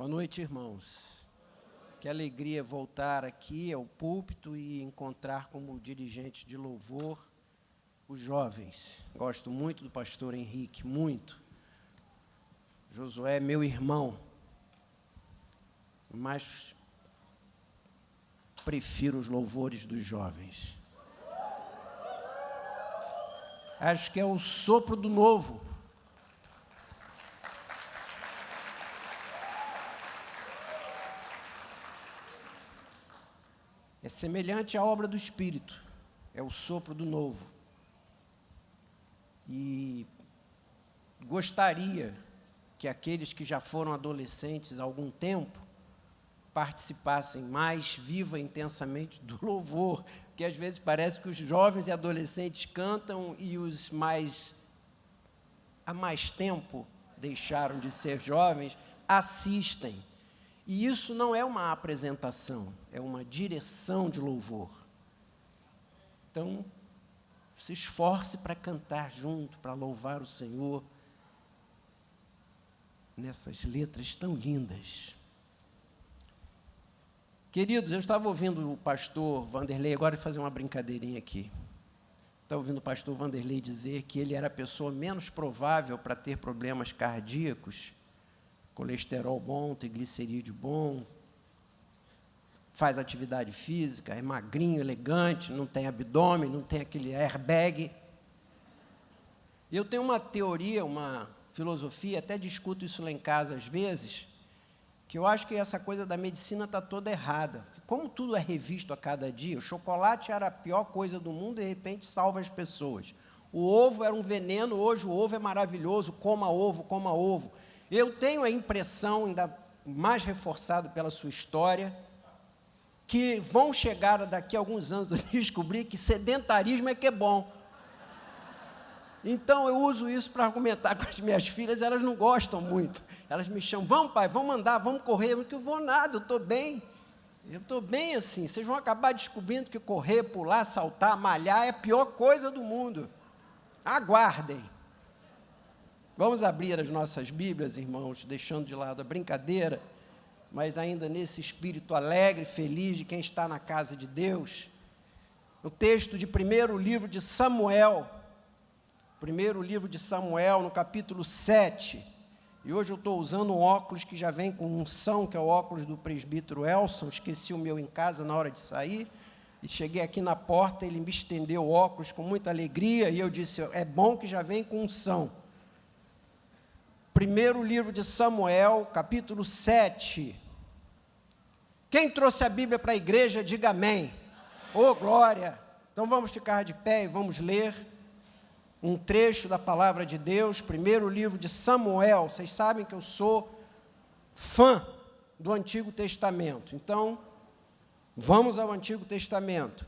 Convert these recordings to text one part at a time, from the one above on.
Boa noite, irmãos. Que alegria voltar aqui ao púlpito e encontrar como dirigente de louvor os jovens. Gosto muito do pastor Henrique, muito. Josué é meu irmão, mas prefiro os louvores dos jovens. Acho que é o sopro do novo. É semelhante à obra do Espírito, é o sopro do novo. E gostaria que aqueles que já foram adolescentes há algum tempo participassem mais viva e intensamente do louvor, porque às vezes parece que os jovens e adolescentes cantam e os mais há mais tempo deixaram de ser jovens assistem. E isso não é uma apresentação, é uma direção de louvor. Então, se esforce para cantar junto, para louvar o Senhor nessas letras tão lindas. Queridos, eu estava ouvindo o pastor Vanderlei, agora vou fazer uma brincadeirinha aqui. Estava ouvindo o pastor Vanderlei dizer que ele era a pessoa menos provável para ter problemas cardíacos, colesterol bom, triglicerídeo bom, faz atividade física, é magrinho, elegante, não tem abdômen, não tem aquele airbag. Eu tenho uma teoria, uma filosofia, até discuto isso lá em casa às vezes, que eu acho que essa coisa da medicina está toda errada. Como tudo é revisto a cada dia, o chocolate era a pior coisa do mundo e, de repente, salva as pessoas. O ovo era um veneno, hoje o ovo é maravilhoso, coma ovo, coma ovo. Eu tenho a impressão, ainda mais reforçado pela sua história, que vão chegar daqui a alguns anos a descobrir que sedentarismo é que é bom. Então, eu uso isso para argumentar com as minhas filhas, elas não gostam muito. Elas me chamam, vamos pai, vamos andar, vamos correr. Eu não vou nada, eu estou bem. Eu estou bem assim. Vocês vão acabar descobrindo que correr, pular, saltar, malhar é a pior coisa do mundo. Aguardem. Vamos abrir as nossas Bíblias, irmãos, deixando de lado a brincadeira, mas ainda nesse espírito alegre, feliz de quem está na casa de Deus. O texto de primeiro livro de Samuel, no capítulo 7, e hoje eu estou usando um óculos que já vem com unção, que é o óculos do presbítero Elson, esqueci o meu em casa na hora de sair, e cheguei aqui na porta, ele me estendeu o óculos com muita alegria, e eu disse, é bom que já vem com unção. Primeiro livro de Samuel, capítulo 7. Quem trouxe a Bíblia para a igreja, diga amém. Ô, glória! Então vamos ficar de pé e vamos ler um trecho da palavra de Deus, primeiro livro de Samuel. Vocês sabem que eu sou fã do Antigo Testamento. Então, vamos ao Antigo Testamento.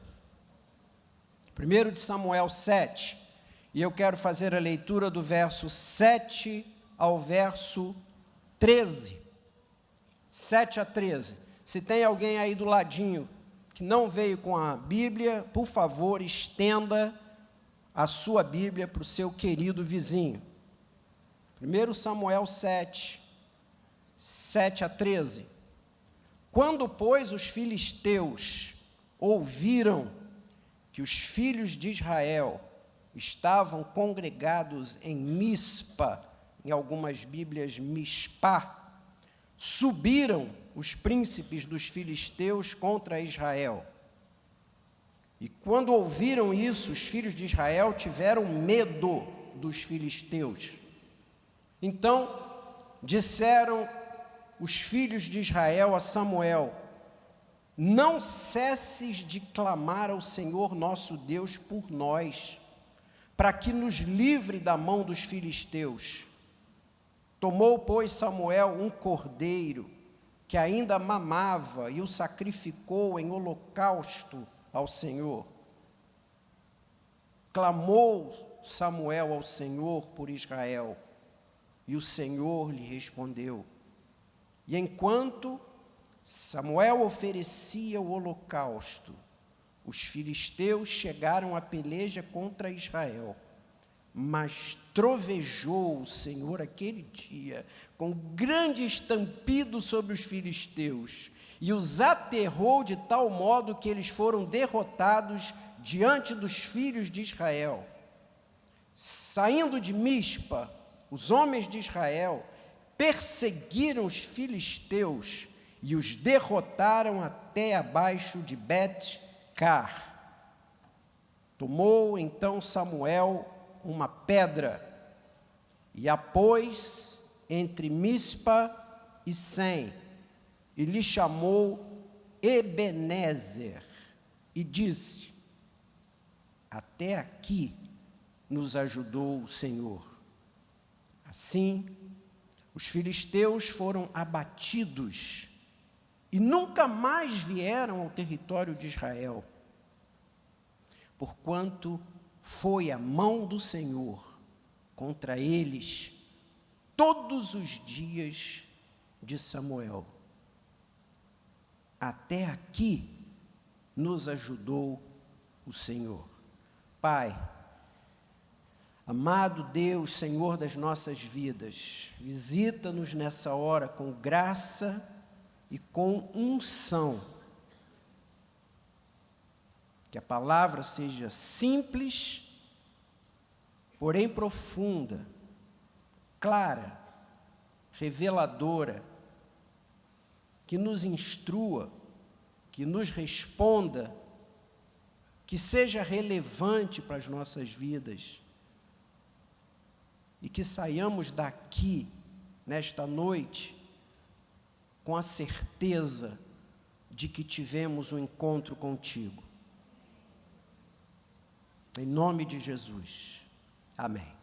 Primeiro de Samuel 7. E eu quero fazer a leitura do verso 7 ao verso 13. 7 a 13. Se tem alguém aí do ladinho que não veio com a Bíblia, por favor, estenda a sua Bíblia para o seu querido vizinho. 1 Samuel 7, 7 a 13. Quando, pois, os filisteus ouviram que os filhos de Israel estavam congregados em Mispa, em algumas Bíblias Mispá, subiram os príncipes dos filisteus contra Israel. E quando ouviram isso, os filhos de Israel tiveram medo dos filisteus. Então, disseram os filhos de Israel a Samuel, não cesses de clamar ao Senhor nosso Deus por nós, para que nos livre da mão dos filisteus. Tomou, pois, Samuel um cordeiro, que ainda mamava, e o sacrificou em holocausto ao Senhor. Clamou Samuel ao Senhor por Israel, e o Senhor lhe respondeu. E enquanto Samuel oferecia o holocausto, os filisteus chegaram à peleja contra Israel. Mas trovejou o Senhor aquele dia, com grande estampido sobre os filisteus, e os aterrou de tal modo que eles foram derrotados diante dos filhos de Israel. Saindo de Mispa, os homens de Israel perseguiram os filisteus e os derrotaram até abaixo de Bet-car. Tomou então Samuel uma pedra e a pôs entre Mispa e Sem, e lhe chamou Ebenezer, e disse: até aqui nos ajudou o Senhor. Assim, os filisteus foram abatidos e nunca mais vieram ao território de Israel, porquanto foi a mão do Senhor contra eles todos os dias de Samuel. Até aqui nos ajudou o Senhor. Pai, amado Deus, Senhor das nossas vidas, visita-nos nessa hora com graça e com unção. Que a palavra seja simples, porém profunda, clara, reveladora, que nos instrua, que nos responda, que seja relevante para as nossas vidas, e que saiamos daqui, nesta noite, com a certeza de que tivemos um encontro contigo. Em nome de Jesus. Amém.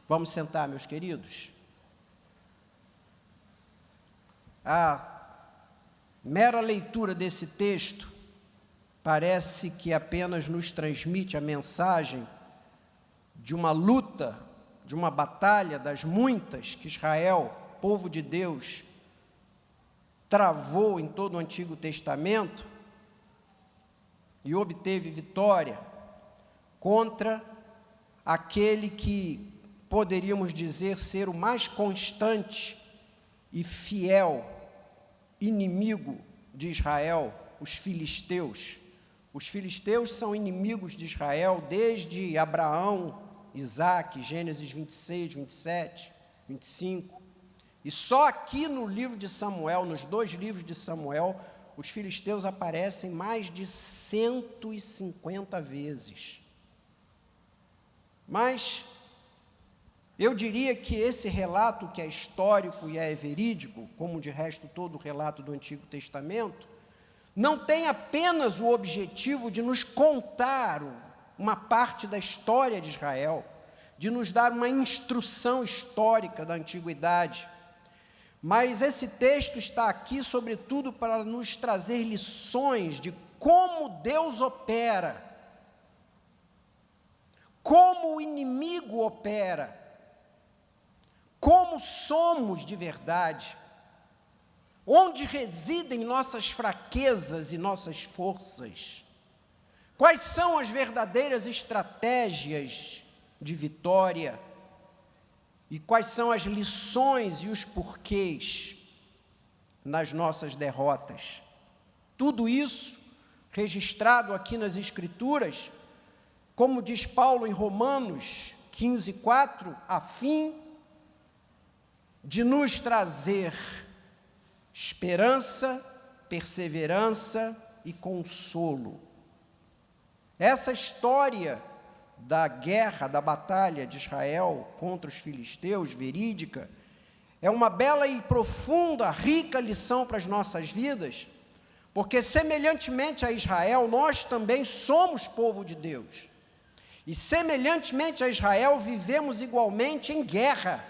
Vamos sentar, meus queridos. A mera leitura desse texto parece que apenas nos transmite a mensagem de uma luta, de uma batalha das muitas que Israel, povo de Deus, travou em todo o Antigo Testamento e obteve vitória contra aquele que poderíamos dizer ser o mais constante e fiel inimigo de Israel, os filisteus. Os filisteus são inimigos de Israel desde Abraão, Isaque, Gênesis 26, 27, 25. E só aqui no livro de Samuel, nos 2 livros de Samuel, os filisteus aparecem mais de 150 vezes. Mas eu diria que esse relato, que é histórico e é verídico, como de resto todo o relato do Antigo Testamento, não tem apenas o objetivo de nos contar uma parte da história de Israel, de nos dar uma instrução histórica da antiguidade, mas esse texto está aqui, sobretudo, para nos trazer lições de como Deus opera, como o inimigo opera, como somos de verdade, onde residem nossas fraquezas e nossas forças, quais são as verdadeiras estratégias de vitória e quais são as lições e os porquês nas nossas derrotas. Tudo isso registrado aqui nas Escrituras, como diz Paulo em Romanos 15:4, a fim de nos trazer esperança, perseverança e consolo. Essa história da guerra, da batalha de Israel contra os filisteus, verídica, é uma bela e profunda, rica lição para as nossas vidas, porque semelhantemente a Israel, nós também somos povo de Deus. E semelhantemente a Israel, vivemos igualmente em guerra.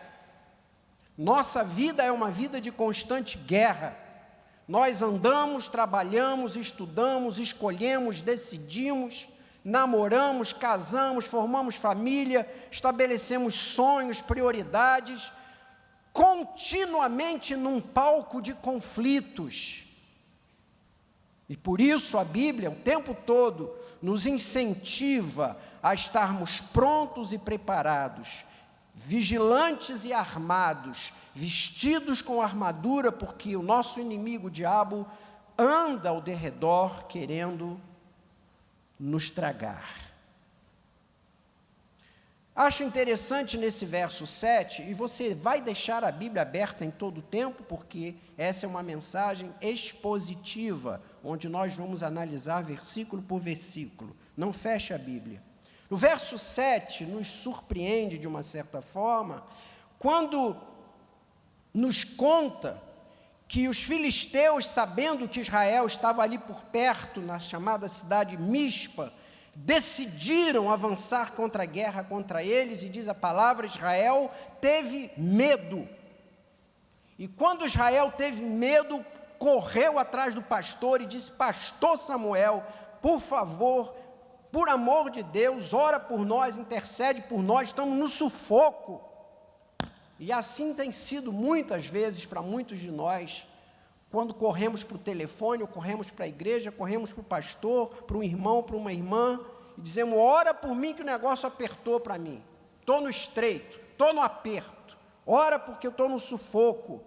Nossa vida é uma vida de constante guerra. Nós andamos, trabalhamos, estudamos, escolhemos, decidimos, namoramos, casamos, formamos família, estabelecemos sonhos, prioridades, continuamente num palco de conflitos. E por isso a Bíblia, o tempo todo, nos incentiva a estarmos prontos e preparados, vigilantes e armados, vestidos com armadura, porque o nosso inimigo, o diabo, anda ao derredor querendo nos tragar. Acho interessante nesse verso 7, e você vai deixar a Bíblia aberta em todo o tempo, porque essa é uma mensagem expositiva, onde nós vamos analisar versículo por versículo. Não feche a Bíblia. O verso 7 nos surpreende de uma certa forma, quando nos conta que os filisteus, sabendo que Israel estava ali por perto, na chamada cidade Mispa, decidiram avançar contra a guerra contra eles, e diz a palavra, Israel teve medo. E quando Israel teve medo, correu atrás do pastor e disse: pastor Samuel, por favor, por amor de Deus, ora por nós, intercede por nós, estamos no sufoco. E assim tem sido muitas vezes para muitos de nós, quando corremos para o telefone, ou corremos para a igreja, corremos para o pastor, para um irmão, para uma irmã, e dizemos: ora por mim que o negócio apertou para mim, estou no estreito, estou no aperto, ora porque eu estou no sufoco.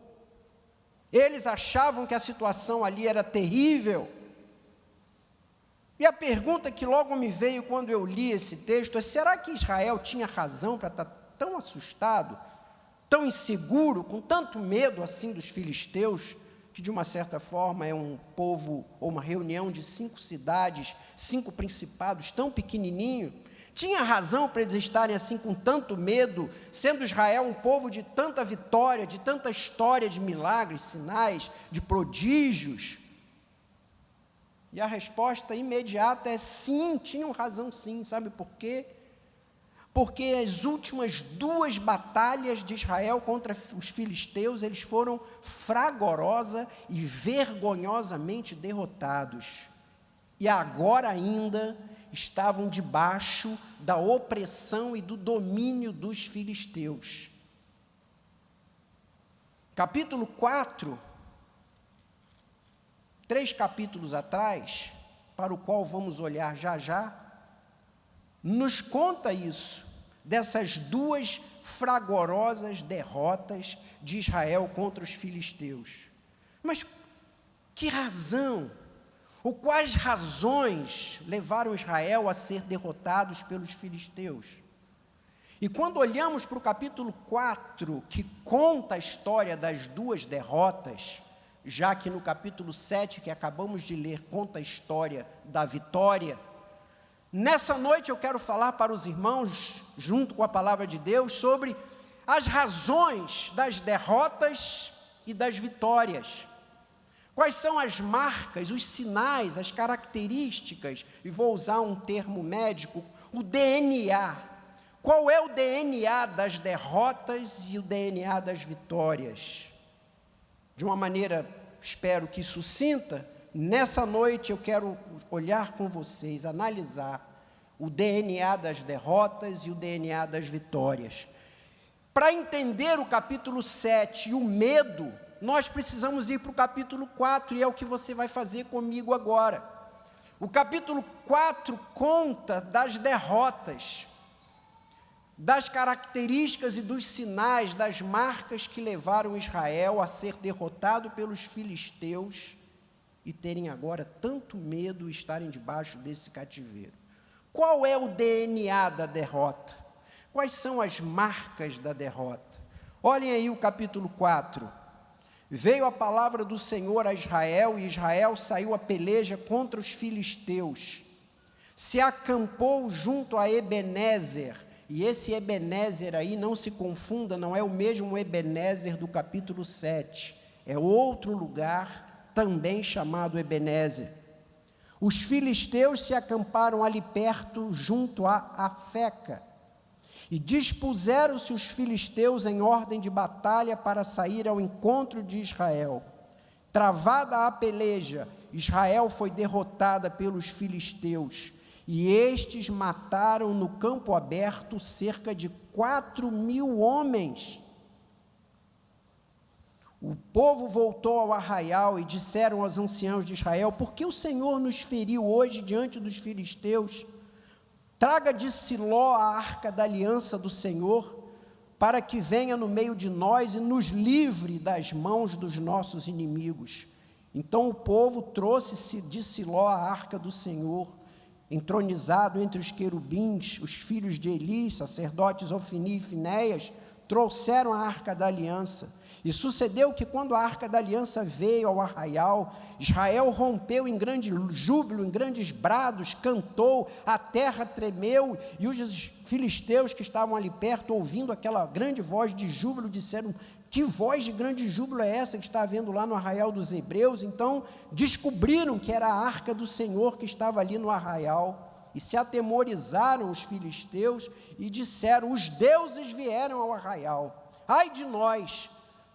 Eles achavam que a situação ali era terrível. E a pergunta que logo me veio quando eu li esse texto é: será que Israel tinha razão para estar tão assustado, tão inseguro, com tanto medo assim dos filisteus, que de uma certa forma é um povo, ou uma reunião de 5 cidades, 5 principados, tão pequenininho? Tinha razão para eles estarem assim com tanto medo, sendo Israel um povo de tanta vitória, de tanta história de milagres, sinais, de prodígios? E a resposta imediata é sim, tinham razão sim. Sabe por quê? Porque as últimas 2 batalhas de Israel contra os filisteus, eles foram fragorosa e vergonhosamente derrotados. E agora ainda estavam debaixo da opressão e do domínio dos filisteus. Capítulo 4, 3 capítulos atrás, para o qual vamos olhar já já, nos conta isso, dessas 2 fragorosas derrotas de Israel contra os filisteus. Mas que razão, ou quais razões levaram Israel a ser derrotados pelos filisteus? E quando olhamos para o capítulo 4, que conta a história das 2 derrotas, já que no capítulo 7, que acabamos de ler, conta a história da vitória, nessa noite eu quero falar para os irmãos, junto com a palavra de Deus, sobre as razões das derrotas e das vitórias. Quais são as marcas, os sinais, as características, e vou usar um termo médico, o DNA. Qual é o DNA das derrotas e o DNA das vitórias? De uma maneira, espero que sucinta, nessa noite eu quero olhar com vocês, analisar o DNA das derrotas e o DNA das vitórias. Para entender o capítulo 7 e o medo, nós precisamos ir para o capítulo 4, e é o que você vai fazer comigo agora. O capítulo 4 conta das derrotas, das características e dos sinais, das marcas que levaram Israel a ser derrotado pelos filisteus e terem agora tanto medo e estarem debaixo desse cativeiro. Qual é o DNA da derrota? Quais são as marcas da derrota? Olhem aí o capítulo 4. Veio a palavra do Senhor a Israel, e Israel saiu a peleja contra os filisteus. Se acampou junto a Ebenezer, e esse Ebenezer aí, não se confunda, não é o mesmo Ebenezer do capítulo 7, é outro lugar também chamado Ebenezer. Os filisteus se acamparam ali perto, junto a Afeca, e dispuseram-se os filisteus em ordem de batalha para sair ao encontro de Israel. Travada a peleja, Israel foi derrotada pelos filisteus, e estes mataram no campo aberto cerca de 4.000 homens. O povo voltou ao arraial e disseram aos anciãos de Israel: por que o Senhor nos feriu hoje diante dos filisteus? Traga de Siló a arca da aliança do Senhor, para que venha no meio de nós e nos livre das mãos dos nossos inimigos. Então o povo trouxe de Siló a arca do Senhor, entronizado entre os querubins. Os filhos de Eli, sacerdotes Ofni e Finéias, trouxeram a arca da aliança. E sucedeu que, quando a arca da aliança veio ao arraial, Israel rompeu em grande júbilo, em grandes brados, cantou, a terra tremeu, e os filisteus que estavam ali perto, ouvindo aquela grande voz de júbilo, disseram: que voz de grande júbilo é essa que está havendo lá no arraial dos hebreus? Então descobriram que era a arca do Senhor que estava ali no arraial, e se atemorizaram os filisteus, e disseram: os deuses vieram ao arraial. Ai de nós!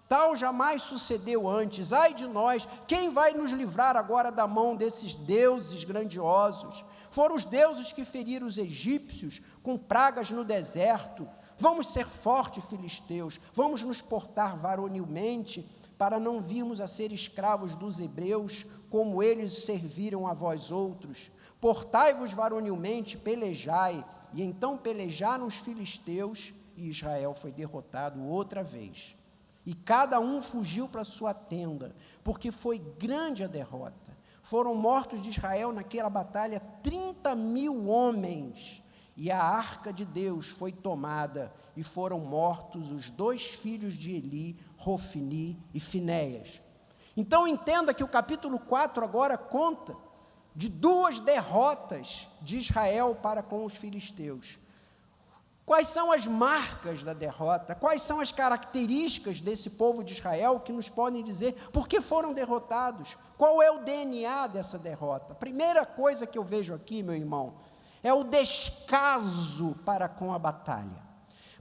Tal jamais sucedeu antes. Ai de nós, quem vai nos livrar agora da mão desses deuses grandiosos? Foram os deuses que feriram os egípcios com pragas no deserto. Vamos ser fortes, filisteus, vamos nos portar varonilmente, para não virmos a ser escravos dos hebreus, como eles serviram a vós outros. Portai-vos varonilmente, pelejai. E então pelejaram os filisteus, e Israel foi derrotado outra vez. E cada um fugiu para sua tenda, porque foi grande a derrota. Foram mortos de Israel naquela batalha 30.000 homens, e a arca de Deus foi tomada, e foram mortos os 2 filhos de Eli, Ofni e Finéias. Então entenda que o capítulo 4 agora conta de 2 derrotas de Israel para com os filisteus. Quais são as marcas da derrota? Quais são as características desse povo de Israel que nos podem dizer por que foram derrotados? Qual é o DNA dessa derrota? A primeira coisa que eu vejo aqui, meu irmão, é o descaso para com a batalha.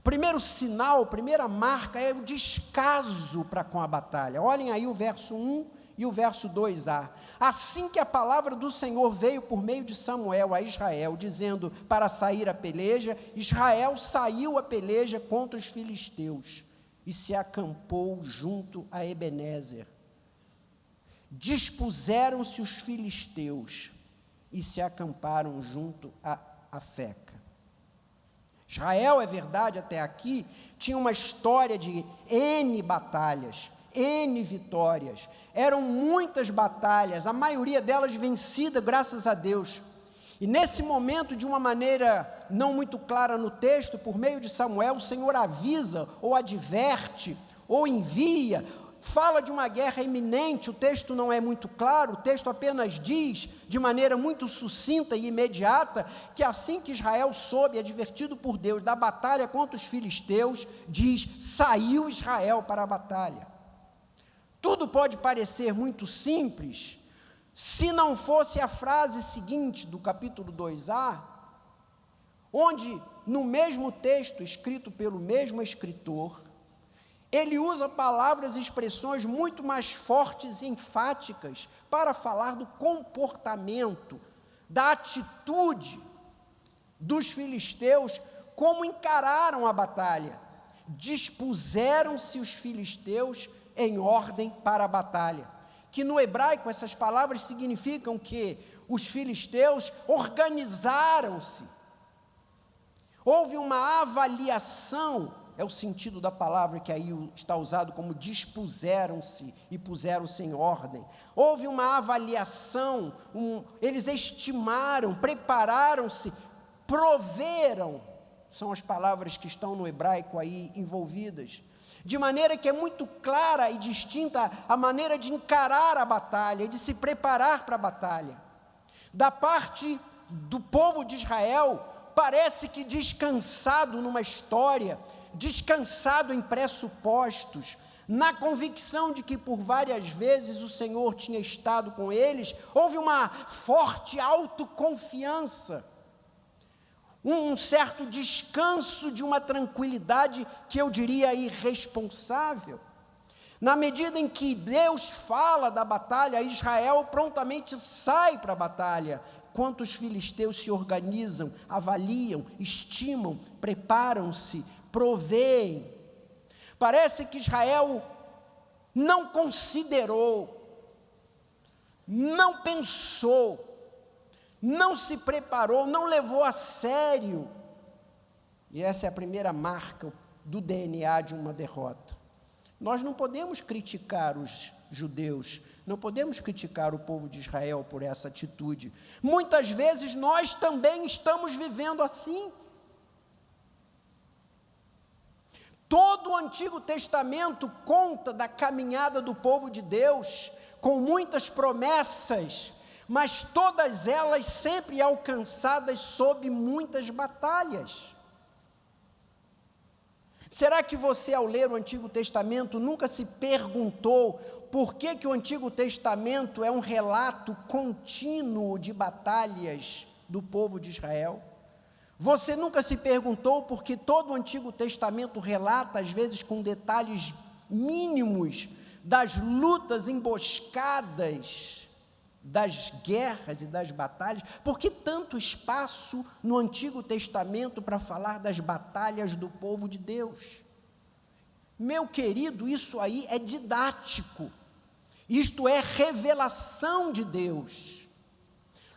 Primeiro sinal, primeira marca é o descaso para com a batalha. Olhem aí o verso 1 e o verso 2a. Assim que a palavra do Senhor veio por meio de Samuel a Israel, dizendo para sair a peleja, Israel saiu a peleja contra os filisteus e se acampou junto a Ebenezer. Dispuseram-se os filisteus e se acamparam junto a Afeca. Israel, é verdade, até aqui, tinha uma história de N batalhas, N vitórias, eram muitas batalhas, a maioria delas vencida, graças a Deus. E nesse momento, de uma maneira não muito clara no texto, por meio de Samuel, o Senhor avisa, ou adverte, ou envia, fala de uma guerra iminente. O texto não é muito claro, o texto apenas diz, de maneira muito sucinta e imediata, que assim que Israel soube, advertido por Deus, da batalha contra os filisteus, diz: saiu Israel para a batalha. Tudo pode parecer muito simples, se não fosse a frase seguinte do capítulo 2a, onde no mesmo texto, escrito pelo mesmo escritor, ele usa palavras e expressões muito mais fortes e enfáticas para falar do comportamento, da atitude dos filisteus, como encararam a batalha. Dispuseram-se os filisteus em ordem para a batalha, que no hebraico essas palavras significam que os filisteus organizaram-se, houve uma avaliação, é o sentido da palavra que aí está usado como dispuseram-se e puseram-se em ordem, houve uma avaliação, eles estimaram, prepararam-se, proveram, são as palavras que estão no hebraico aí envolvidas, de maneira que é muito clara e distinta a maneira de encarar a batalha, de se preparar para a batalha. Da parte do povo de Israel, parece que descansado numa história, descansado em pressupostos, na convicção de que por várias vezes o Senhor tinha estado com eles, houve uma forte autoconfiança, um certo descanso de uma tranquilidade que eu diria irresponsável. Na medida em que Deus fala da batalha, Israel prontamente sai para a batalha, enquanto os filisteus se organizam, avaliam, estimam, preparam-se, proveem. Parece que Israel não considerou, não pensou, não se preparou, não levou a sério. E essa é a primeira marca do DNA de uma derrota. Nós não podemos criticar os judeus, não podemos criticar o povo de Israel por essa atitude. Muitas vezes nós também estamos vivendo assim. Todo o Antigo Testamento conta da caminhada do povo de Deus, com muitas promessas, mas todas elas sempre alcançadas sob muitas batalhas. Será que você, ao ler o Antigo Testamento, nunca se perguntou por que o Antigo Testamento é um relato contínuo de batalhas do povo de Israel? Você nunca se perguntou por que todo o Antigo Testamento relata, às vezes com detalhes mínimos, das lutas emboscadas, das guerras e das batalhas? Por que tanto espaço no Antigo Testamento para falar das batalhas do povo de Deus? Meu querido, isso aí é didático, isto é revelação de Deus.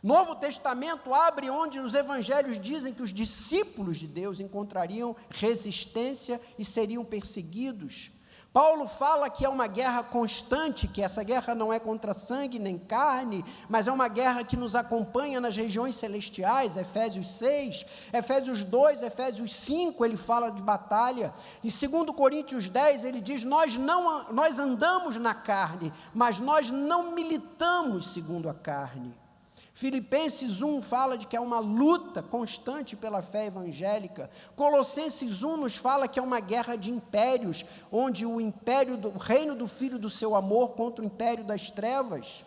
Novo Testamento abre onde os evangelhos dizem que os discípulos de Deus encontrariam resistência e seriam perseguidos. Paulo fala que é uma guerra constante, que essa guerra não é contra sangue nem carne, mas é uma guerra que nos acompanha nas regiões celestiais. Efésios 6, Efésios 2, Efésios 5, ele fala de batalha. Em 2 Coríntios 10, ele diz, nós andamos na carne, mas nós não militamos segundo a carne. Filipenses 1 fala de que é uma luta constante pela fé evangélica. Colossenses 1 nos fala que é uma guerra de impérios, onde o reino do Filho do seu amor contra o império das trevas.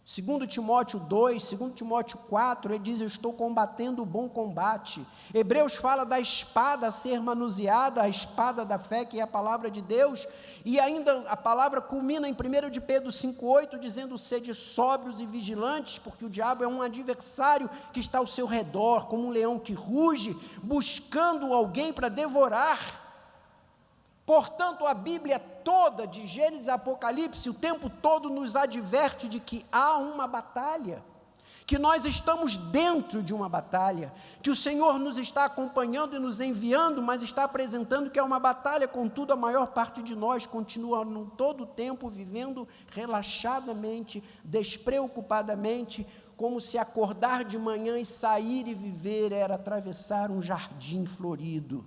2 Timóteo 2, 2 Timóteo 4, ele diz, eu estou combatendo o bom combate. Hebreus fala da espada a ser manuseada, a espada da fé, que é a palavra de Deus, e ainda a palavra culmina em 1 de Pedro 5,8, dizendo, sede sóbrios e vigilantes, porque o diabo é um adversário que está ao seu redor, como um leão que ruge, buscando alguém para devorar. Portanto, a Bíblia toda, de Gênesis a Apocalipse, o tempo todo nos adverte de que há uma batalha, que nós estamos dentro de uma batalha, que o Senhor nos está acompanhando e nos enviando, mas está apresentando que é uma batalha. Contudo, a maior parte de nós continua todo o tempo vivendo relaxadamente, despreocupadamente, como se acordar de manhã e sair e viver era atravessar um jardim florido.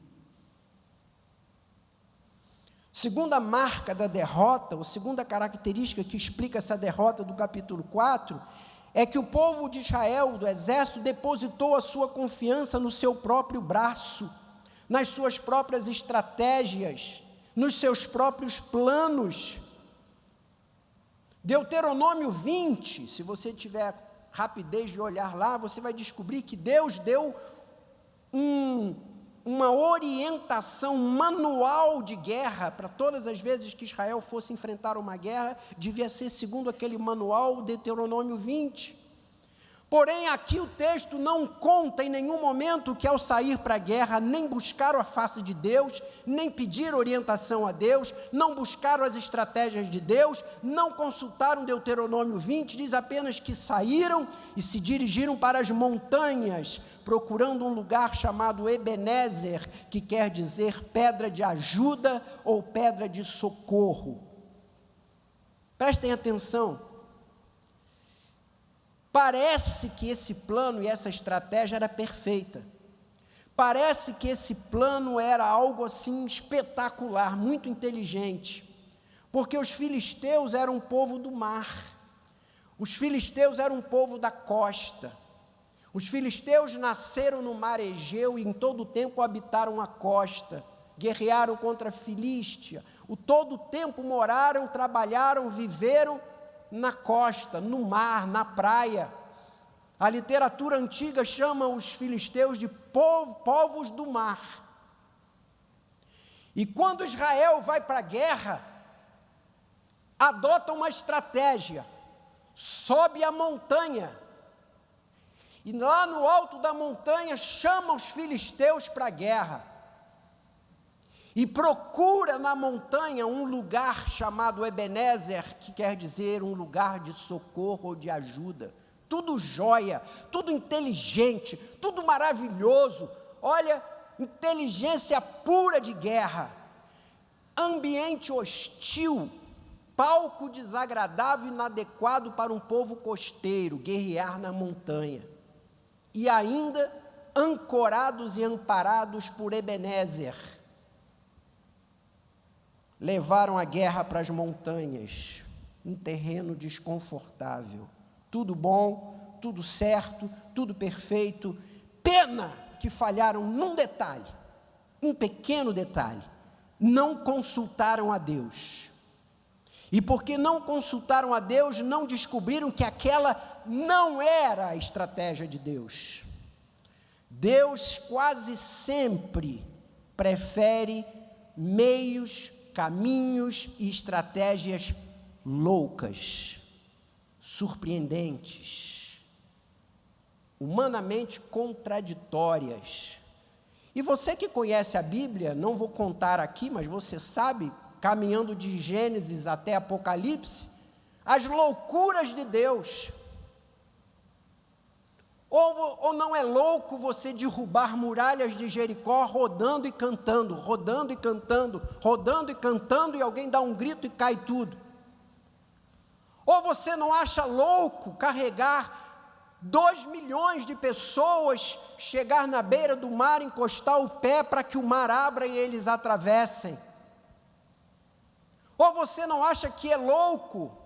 Segunda marca da derrota, ou segunda característica que explica essa derrota do capítulo 4, é que o povo de Israel, do exército, depositou a sua confiança no seu próprio braço, nas suas próprias estratégias, nos seus próprios planos. Deuteronômio 20, se você tiver rapidez de olhar lá, você vai descobrir que Deus deu uma orientação, um manual de guerra, para todas as vezes que Israel fosse enfrentar uma guerra, devia ser segundo aquele manual, Deuteronômio 20. Porém, aqui o texto não conta em nenhum momento que ao sair para a guerra, nem buscaram a face de Deus, nem pediram orientação a Deus, não buscaram as estratégias de Deus, não consultaram Deuteronômio 20, diz apenas que saíram e se dirigiram para as montanhas, procurando um lugar chamado Ebenezer, que quer dizer pedra de ajuda ou pedra de socorro. Prestem atenção. Parece que esse plano e essa estratégia era perfeita. Parece que esse plano era algo assim espetacular, muito inteligente. Porque os filisteus eram um povo do mar. Os filisteus eram um povo da costa. Os filisteus nasceram no mar Egeu e em todo o tempo habitaram a costa. Guerrearam contra a Filístia. Todo o tempo moraram, trabalharam, viveram na costa, no mar, na praia. A literatura antiga chama os filisteus de povos do mar. E quando Israel vai para a guerra, adota uma estratégia, sobe a montanha, e lá no alto da montanha chama os filisteus para a guerra. e procura na montanha um lugar chamado Ebenezer, que quer dizer um lugar de socorro ou de ajuda. Tudo jóia, tudo inteligente, tudo maravilhoso. Olha, inteligência pura de guerra, ambiente hostil, palco desagradável e inadequado para um povo costeiro, guerrear na montanha. E ainda ancorados e amparados por Ebenezer, levaram a guerra para as montanhas, um terreno desconfortável. Tudo bom, tudo certo, tudo perfeito. Pena que falharam num detalhe, um pequeno detalhe. Não consultaram a Deus. E porque não consultaram a Deus, não descobriram que aquela não era a estratégia de Deus. Deus quase sempre prefere meios, caminhos e estratégias loucas, surpreendentes, humanamente contraditórias. E você que conhece a Bíblia, não vou contar aqui, mas você sabe, caminhando de Gênesis até Apocalipse, as loucuras de Deus. Ou não é louco você derrubar muralhas de Jericó rodando e cantando, rodando e cantando, rodando e cantando, e alguém dá um grito e cai tudo? Ou você não acha louco carregar 2 milhões de pessoas, chegar na beira do mar, encostar o pé para que o mar abra e eles atravessem? Ou você não acha que é louco,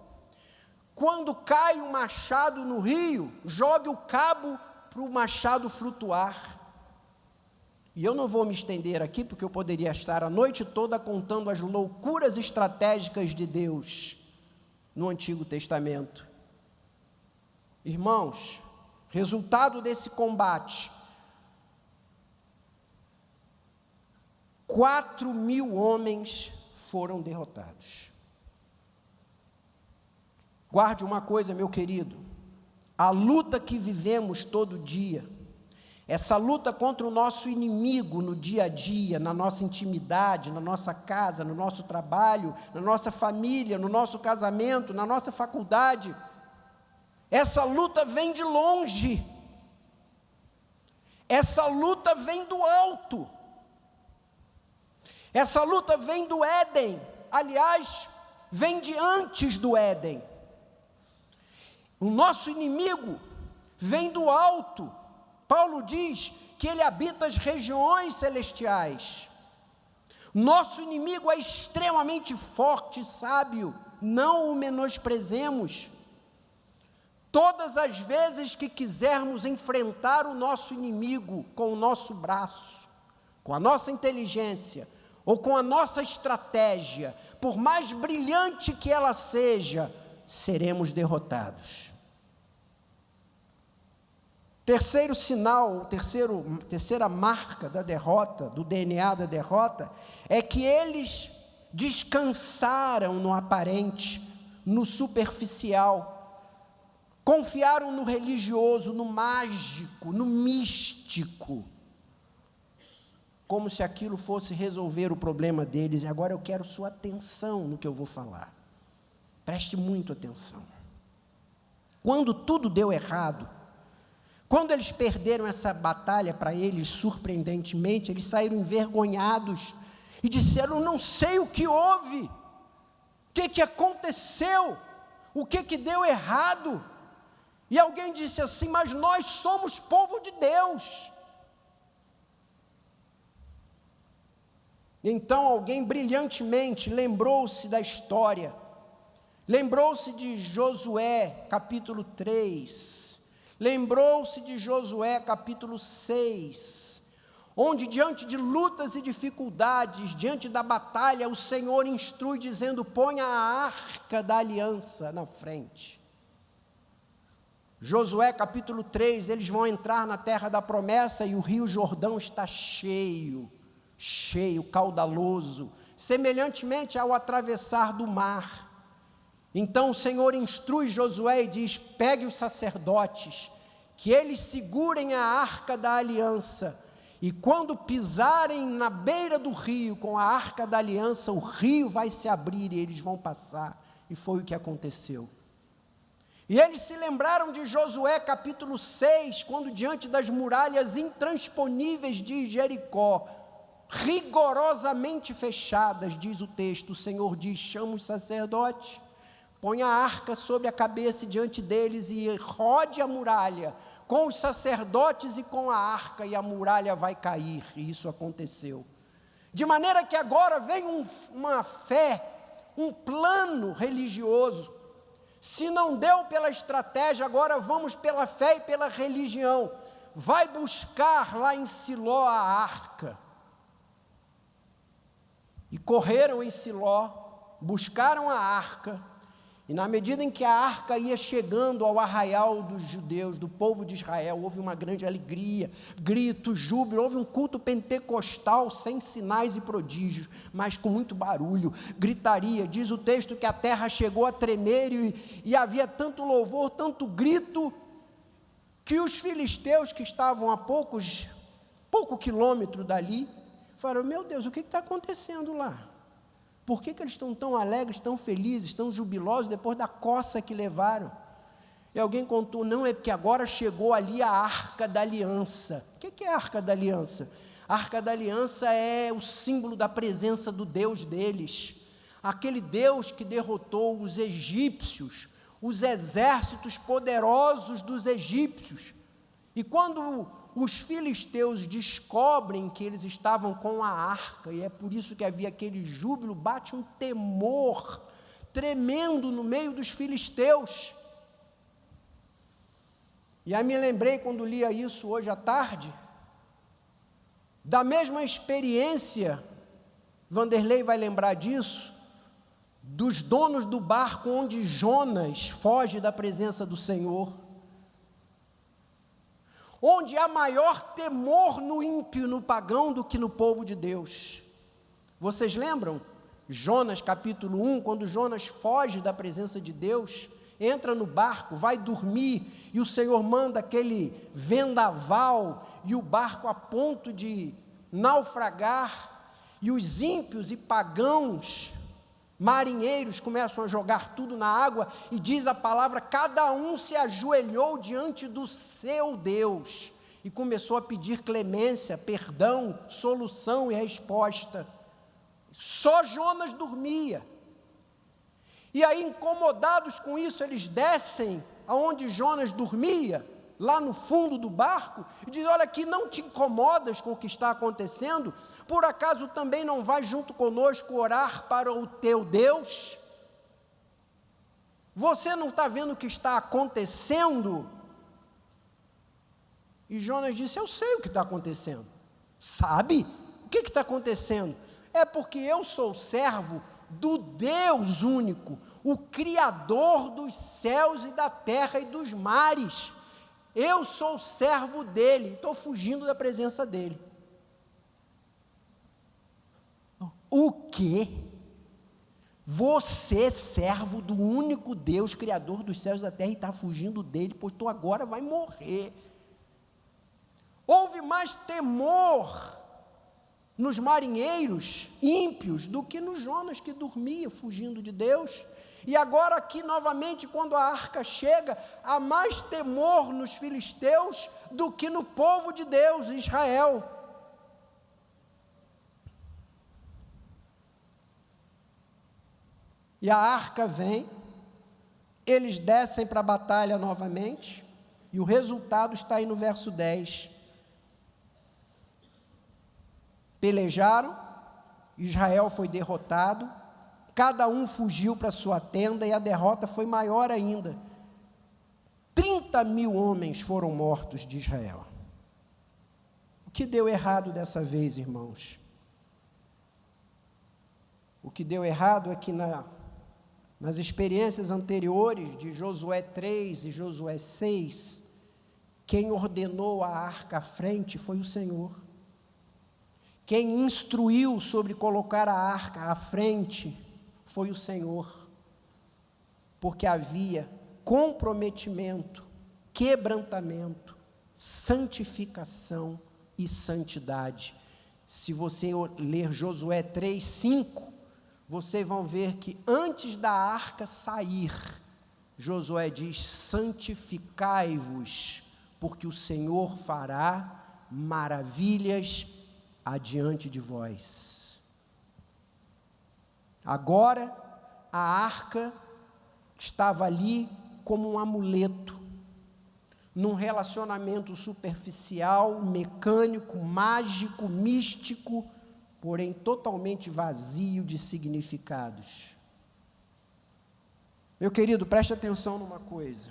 quando cai um machado no rio, jogue o cabo para o machado flutuar? E eu não vou me estender aqui, porque eu poderia estar a noite toda contando as loucuras estratégicas de Deus no Antigo Testamento. Irmãos, resultado desse combate, 4.000 homens foram derrotados. Guarde uma coisa, meu querido, a luta que vivemos todo dia, essa luta contra o nosso inimigo no dia a dia, na nossa intimidade, na nossa casa, no nosso trabalho, na nossa família, no nosso casamento, na nossa faculdade, essa luta vem de longe, essa luta vem do alto, essa luta vem do Éden, aliás, vem de antes do Éden. O nosso inimigo vem do alto. Paulo diz que ele habita as regiões celestiais. Nosso inimigo é extremamente forte e sábio, não o menosprezemos. Todas as vezes que quisermos enfrentar o nosso inimigo com o nosso braço, com a nossa inteligência, ou com a nossa estratégia, por mais brilhante que ela seja, seremos derrotados. Terceiro sinal, terceira marca da derrota, do DNA da derrota, é que eles descansaram no aparente, no superficial, confiaram no religioso, no mágico, no místico, como se aquilo fosse resolver o problema deles. E agora eu quero sua atenção no que eu vou falar. Preste muito atenção. Quando tudo deu errado, quando eles perderam essa batalha para eles, surpreendentemente, eles saíram envergonhados e disseram: não sei o que houve, o que aconteceu, o que deu errado. E alguém disse assim: mas nós somos povo de Deus. Então alguém brilhantemente lembrou-se da história, lembrou-se de Josué capítulo 3, lembrou-se de Josué capítulo 6, onde diante de lutas e dificuldades, diante da batalha, o Senhor instrui dizendo: ponha a arca da aliança na frente. Josué capítulo 3, eles vão entrar na terra da promessa e o rio Jordão está cheio, caudaloso, semelhantemente ao atravessar do mar. Então o Senhor instrui Josué e diz: pegue os sacerdotes, que eles segurem a arca da aliança, E quando pisarem na beira do rio com a arca da aliança, o rio vai se abrir e eles vão passar. E foi o que aconteceu. E eles se lembraram de Josué capítulo 6, quando diante das muralhas intransponíveis de Jericó, rigorosamente fechadas, diz o texto, o Senhor diz, chama os sacerdotes, põe a arca sobre a cabeça diante deles e rode a muralha, com os sacerdotes e com a arca, e a muralha vai cair, e isso aconteceu. De maneira que agora vem uma fé, um plano religioso. Se não deu pela estratégia, agora vamos pela fé e pela religião. Vai buscar lá em Siló a arca. E correram em Siló, buscaram a arca, e na medida em que a arca ia chegando ao arraial dos judeus, do povo de Israel, houve uma grande alegria, grito, júbilo, houve um culto pentecostal sem sinais e prodígios, mas com muito barulho, gritaria. Diz o texto que a terra chegou a tremer e havia tanto louvor, tanto grito, que os filisteus que estavam a pouco quilômetro dali, falaram, meu Deus, o que está acontecendo lá? Por que eles estão tão alegres, tão felizes, tão jubilosos, depois da coça que levaram? E alguém contou, não, é porque agora chegou ali a Arca da Aliança. O que é a Arca da Aliança? A Arca da Aliança é o símbolo da presença do Deus deles, aquele Deus que derrotou os egípcios, os exércitos poderosos dos egípcios. E quando os filisteus descobrem que eles estavam com a arca, e é por isso que havia aquele júbilo, bate um temor tremendo no meio dos filisteus. E aí me lembrei, quando lia isso hoje à tarde, da mesma experiência, Vanderlei vai lembrar disso, dos donos do barco onde Jonas foge da presença do Senhor, onde há maior temor no ímpio, no pagão, do que no povo de Deus. Vocês lembram? Jonas capítulo 1, quando Jonas foge da presença de Deus, entra no barco, vai dormir, e o Senhor manda aquele vendaval, e o barco a ponto de naufragar, e os ímpios e pagãos, marinheiros, começam a jogar tudo na água, e diz a palavra, cada um se ajoelhou diante do seu Deus, e começou a pedir clemência, perdão, solução e resposta. Só Jonas dormia. E aí, incomodados com isso, eles descem aonde Jonas dormia, lá no fundo do barco, e dizem, olha aqui, não te incomodas com o que está acontecendo? Por acaso também não vai junto conosco orar para o teu Deus? Você não está vendo o que está acontecendo? E Jonas disse, eu sei o que está acontecendo. Sabe? O que está acontecendo? É porque eu sou servo do Deus único, o Criador dos céus e da terra e dos mares. Eu sou servo dele, estou fugindo da presença dele. O quê? Você é servo do único Deus, Criador dos céus e da terra, e está fugindo dele, pois tu agora vai morrer. Houve mais temor nos marinheiros ímpios do que no Jonas, que dormia fugindo de Deus. E agora aqui novamente, quando a arca chega, há mais temor nos filisteus do que no povo de Deus, Israel. E a arca vem, eles descem para a batalha novamente, e o resultado está aí no verso 10. Pelejaram, Israel foi derrotado, cada um fugiu para sua tenda, e a derrota foi maior ainda. 30.000 homens foram mortos de Israel. O que deu errado dessa vez, irmãos? O que deu errado é que nas experiências anteriores de Josué 3 e Josué 6, quem ordenou a arca à frente foi o Senhor. Quem instruiu sobre colocar a arca à frente foi o Senhor, porque havia comprometimento, quebrantamento, santificação e santidade. Se você ler Josué 3:5, vocês vão ver que antes da arca sair, Josué diz: santificai-vos, porque o Senhor fará maravilhas adiante de vós. Agora, a arca estava ali como um amuleto, num relacionamento superficial, mecânico, mágico, místico, porém totalmente vazio de significados. Meu querido, preste atenção numa coisa.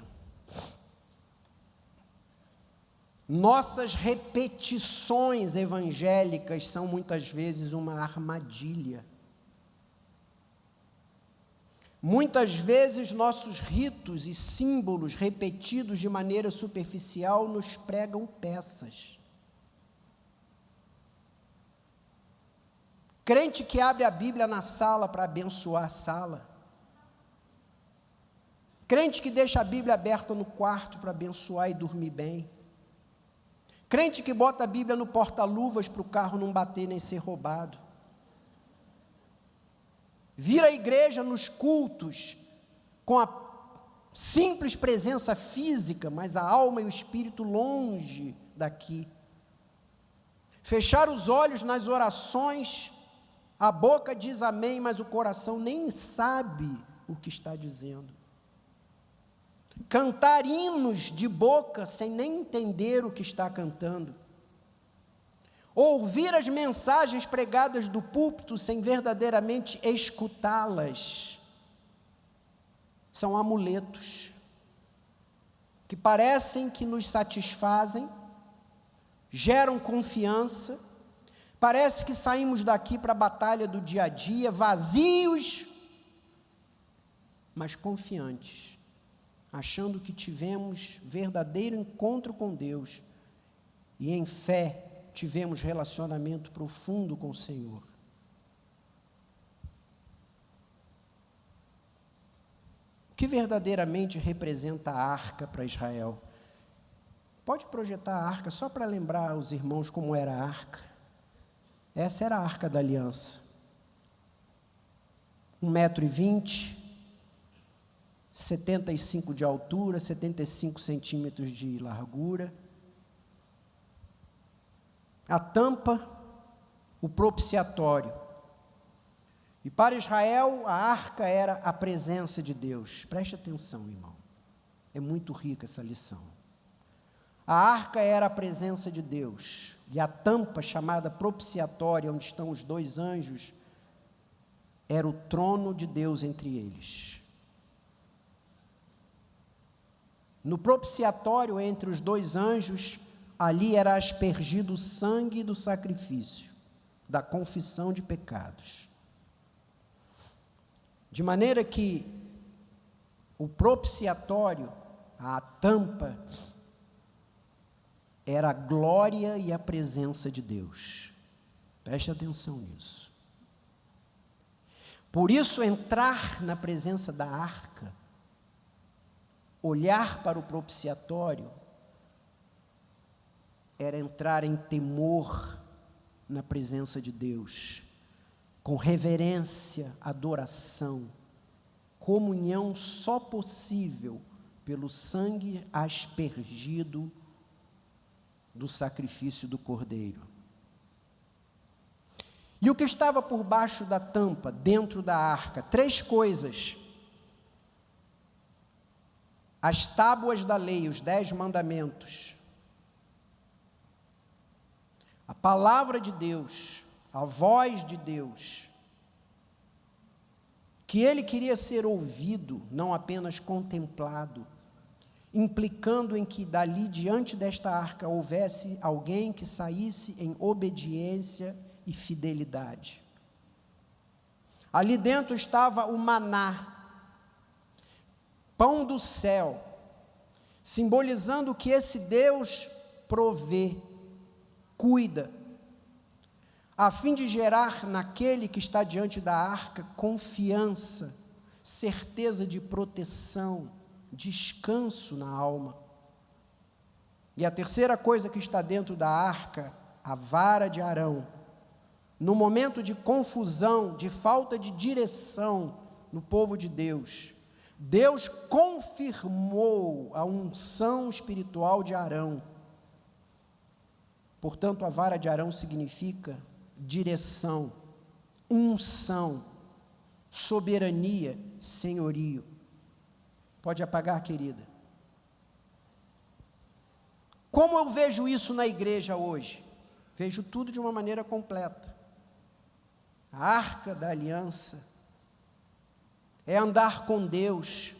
Nossas repetições evangélicas são muitas vezes uma armadilha. Muitas vezes nossos ritos e símbolos repetidos de maneira superficial nos pregam peças. Crente que abre a Bíblia na sala para abençoar a sala. Crente que deixa a Bíblia aberta no quarto para abençoar e dormir bem. Crente que bota a Bíblia no porta-luvas para o carro não bater nem ser roubado. Vir à igreja nos cultos com a simples presença física, mas a alma e o espírito longe daqui. Fechar os olhos nas orações, a boca diz amém, mas o coração nem sabe o que está dizendo. Cantar hinos de boca sem nem entender o que está cantando. Ouvir as mensagens pregadas do púlpito sem verdadeiramente escutá-las. São amuletos que parecem que nos satisfazem, geram confiança, parece que saímos daqui para a batalha do dia a dia, vazios, mas confiantes, achando que tivemos verdadeiro encontro com Deus e em fé tivemos relacionamento profundo com o Senhor. O que verdadeiramente representa a arca para Israel? Pode projetar a arca só para lembrar aos irmãos como era a arca. Essa era a arca da aliança. 1,20 m, 75 de altura, 75 centímetros de largura. A tampa, o propiciatório. E para Israel, a arca era a presença de Deus. Preste atenção, irmão. É muito rica essa lição. A arca era a presença de Deus. E a tampa, chamada propiciatória, onde estão os dois anjos, era o trono de Deus entre eles. No propiciatório entre os dois anjos, ali era aspergido o sangue do sacrifício, da confissão de pecados. De maneira que o propiciatório, a tampa, era a glória e a presença de Deus. Preste atenção nisso. Por isso, entrar na presença da arca, olhar para o propiciatório, era entrar em temor na presença de Deus, com reverência, adoração, comunhão só possível pelo sangue aspergido do sacrifício do Cordeiro. E o que estava por baixo da tampa, dentro da arca? 3 coisas. As tábuas da lei, os 10 mandamentos. A palavra de Deus, a voz de Deus, que ele queria ser ouvido, não apenas contemplado, implicando em que dali diante desta arca houvesse alguém que saísse em obediência e fidelidade. Ali dentro estava o maná, pão do céu, simbolizando que esse Deus provê, cuida, a fim de gerar naquele que está diante da arca confiança, certeza de proteção, descanso na alma. E a terceira coisa que está dentro da arca a vara de Arão, no momento de confusão, de falta de direção no povo de Deus, Deus confirmou a unção espiritual de Arão. Portanto, a vara de Arão significa direção, unção, soberania, senhorio. Pode apagar, querida. Como eu vejo isso na igreja hoje? Vejo tudo de uma maneira completa. A arca da aliança é andar com Deus,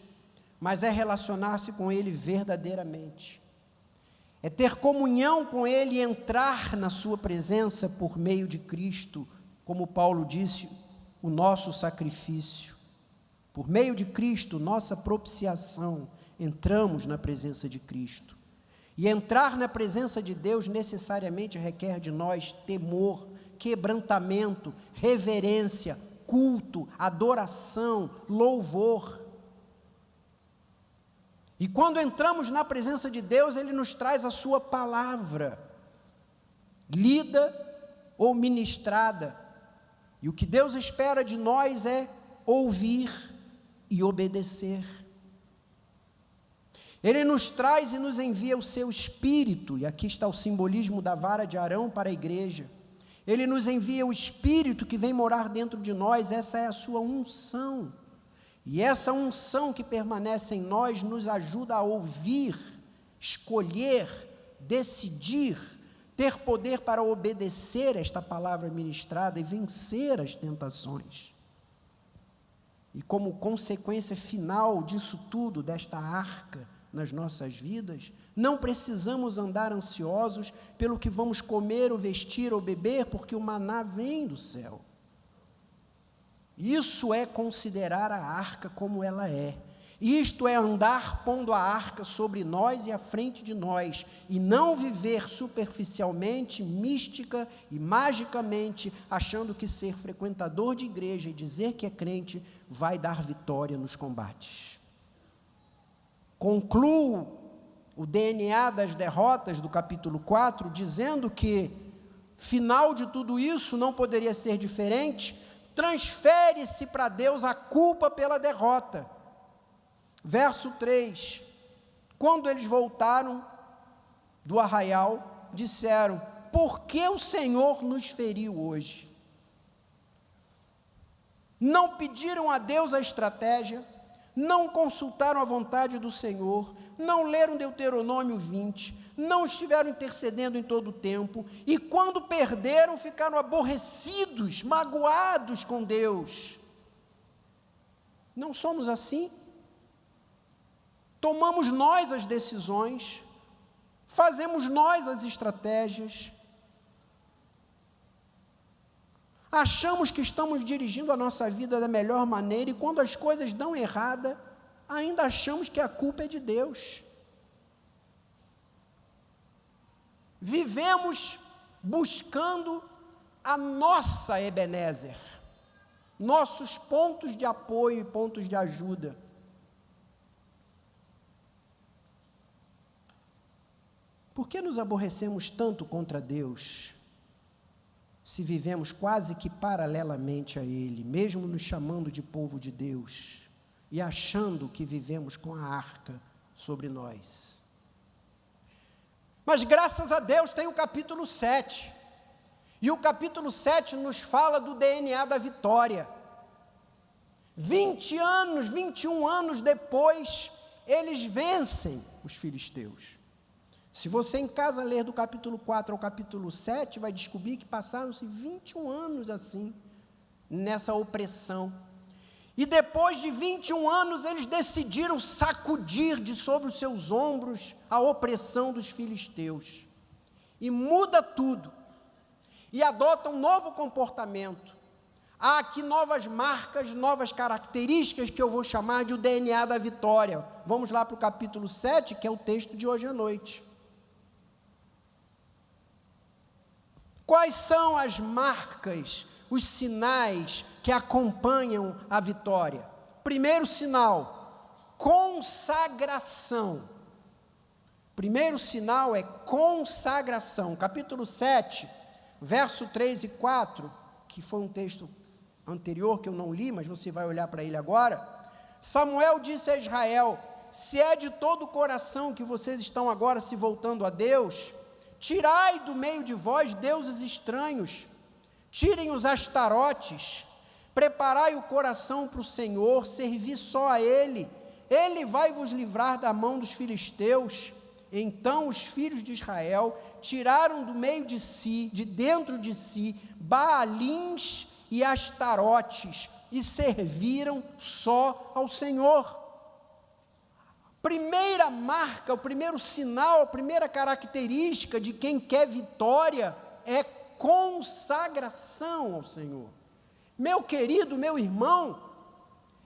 mas é relacionar-se com Ele verdadeiramente. É ter comunhão com Ele e entrar na sua presença por meio de Cristo, como Paulo disse, o nosso sacrifício. Por meio de Cristo, nossa propiciação, entramos na presença de Cristo. E entrar na presença de Deus necessariamente requer de nós temor, quebrantamento, reverência, culto, adoração, louvor. E quando entramos na presença de Deus, Ele nos traz a sua palavra, lida ou ministrada. E o que Deus espera de nós é ouvir e obedecer. Ele nos traz e nos envia o seu Espírito, e aqui está o simbolismo da vara de Arão para a igreja. Ele nos envia o Espírito que vem morar dentro de nós, essa é a sua unção. E essa unção que permanece em nós nos ajuda a ouvir, escolher, decidir, ter poder para obedecer esta palavra ministrada e vencer as tentações. E como consequência final disso tudo, desta arca nas nossas vidas, não precisamos andar ansiosos pelo que vamos comer, ou vestir, ou beber, porque o maná vem do céu. Isso é considerar a arca como ela é. Isto é andar pondo a arca sobre nós e à frente de nós, e não viver superficialmente, mística e magicamente, achando que ser frequentador de igreja e dizer que é crente vai dar vitória nos combates. Concluo o DNA das derrotas do capítulo 4, dizendo que, final de tudo isso, não poderia ser diferente, transfere-se para Deus a culpa pela derrota. Verso 3, quando eles voltaram do arraial, disseram: por que o Senhor nos feriu hoje? Não pediram a Deus a estratégia, não consultaram a vontade do Senhor, não leram Deuteronômio 20, não estiveram intercedendo em todo o tempo, e quando perderam, ficaram aborrecidos, magoados com Deus. Não somos assim? Tomamos nós as decisões, fazemos nós as estratégias, achamos que estamos dirigindo a nossa vida da melhor maneira, e quando as coisas dão errada, ainda achamos que a culpa é de Deus. Vivemos buscando a nossa Ebenezer, nossos pontos de apoio e pontos de ajuda. Por que nos aborrecemos tanto contra Deus, se vivemos quase que paralelamente a Ele, mesmo nos chamando de povo de Deus, e achando que vivemos com a arca sobre nós? Mas graças a Deus tem o capítulo 7, e o capítulo 7 nos fala do DNA da vitória. 21 anos depois, eles vencem os filisteus. Se você em casa ler do capítulo 4 ao capítulo 7, vai descobrir que passaram-se 21 anos assim, nessa opressão. E depois de 21 anos, eles decidiram sacudir de sobre os seus ombros a opressão dos filisteus. E muda tudo. E adota um novo comportamento. Há aqui novas marcas, novas características que eu vou chamar de o DNA da vitória. Vamos lá para o capítulo 7, que é o texto de hoje à noite. Quais são as marcas, os sinais que acompanham a vitória? Primeiro sinal, consagração. primeiro sinal é consagração. Capítulo 7, verso 3 e 4, que foi um texto anterior que eu não li, mas você vai olhar para ele agora. Samuel disse a Israel: se é de todo o coração que vocês estão agora se voltando a Deus, tirai do meio de vós deuses estranhos, tirem os astarotes, preparai o coração para o Senhor, servi só a Ele, Ele vai vos livrar da mão dos filisteus. Então os filhos de Israel tiraram do meio de si, de dentro de si, Baalins e Astarotes, e serviram só ao Senhor. Primeira marca, o primeiro sinal, a primeira característica de quem quer vitória é consagração ao Senhor. Meu querido, meu irmão,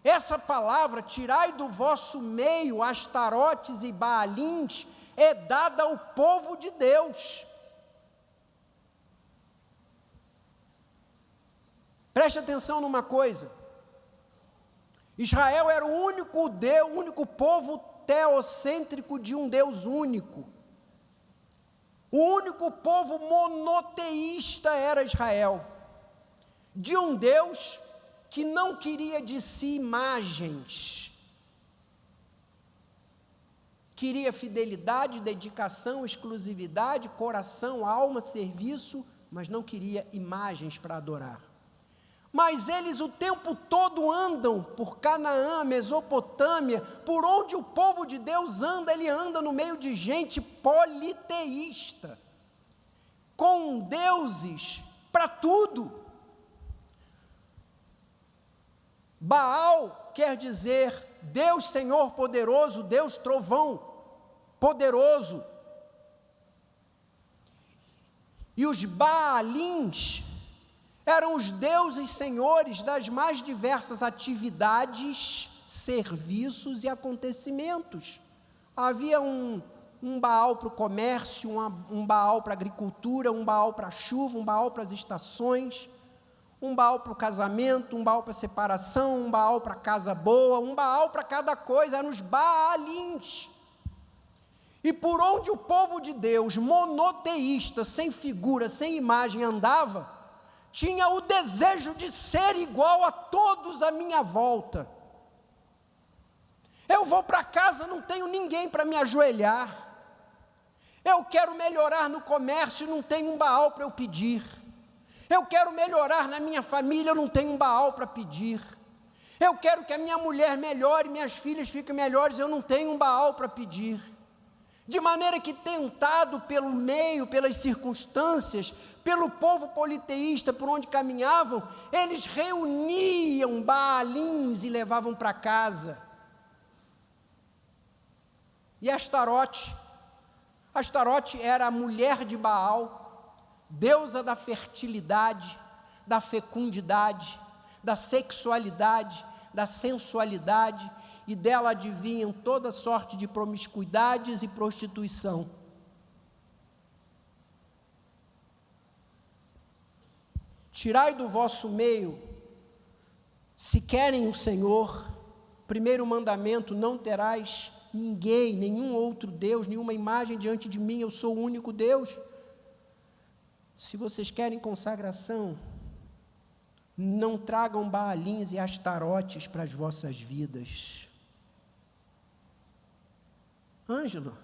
essa palavra, tirai do vosso meio Astarotes e Baalins, é dada ao povo de Deus. Preste atenção numa coisa: Israel era o único povo teocêntrico de um Deus único. O único povo monoteísta era Israel, de um Deus que não queria de si imagens, queria fidelidade, dedicação, exclusividade, coração, alma, serviço, mas não queria imagens para adorar. Mas eles o tempo todo andam por Canaã, Mesopotâmia, por onde o povo de Deus anda, ele anda no meio de gente politeísta, com deuses para tudo. Baal quer dizer Deus Senhor poderoso, Deus trovão poderoso. E os Baalins eram os deuses senhores das mais diversas atividades, serviços e acontecimentos. Havia um Baal para o comércio, um Baal para a agricultura, um Baal para a chuva, um Baal para as estações, um Baal para o casamento, um Baal para a separação, um Baal para a casa boa, um Baal para cada coisa, eram os Baalins. E por onde o povo de Deus, monoteísta, sem figura, sem imagem, andava, tinha o desejo de ser igual a todos à minha volta. Eu vou para casa, não tenho ninguém para me ajoelhar. Eu quero melhorar no comércio, não tenho um Baal para eu pedir. Eu quero melhorar na minha família, eu não tenho um Baal para pedir. Eu quero que a minha mulher melhore, minhas filhas fiquem melhores, eu não tenho um Baal para pedir. De maneira que, tentado pelo meio, pelas circunstâncias, pelo povo politeísta por onde caminhavam, eles reuniam Baalins e levavam para casa. E Astarote era a mulher de Baal, deusa da fertilidade, da fecundidade, da sexualidade, da sensualidade, e dela adivinham toda sorte de promiscuidades e prostituição. Tirai do vosso meio, se querem o Senhor, primeiro mandamento: não terás ninguém, nenhum outro Deus, nenhuma imagem diante de mim, eu sou o único Deus. Se vocês querem consagração, não tragam Baalins e Astarotes para as vossas vidas. Ângelo,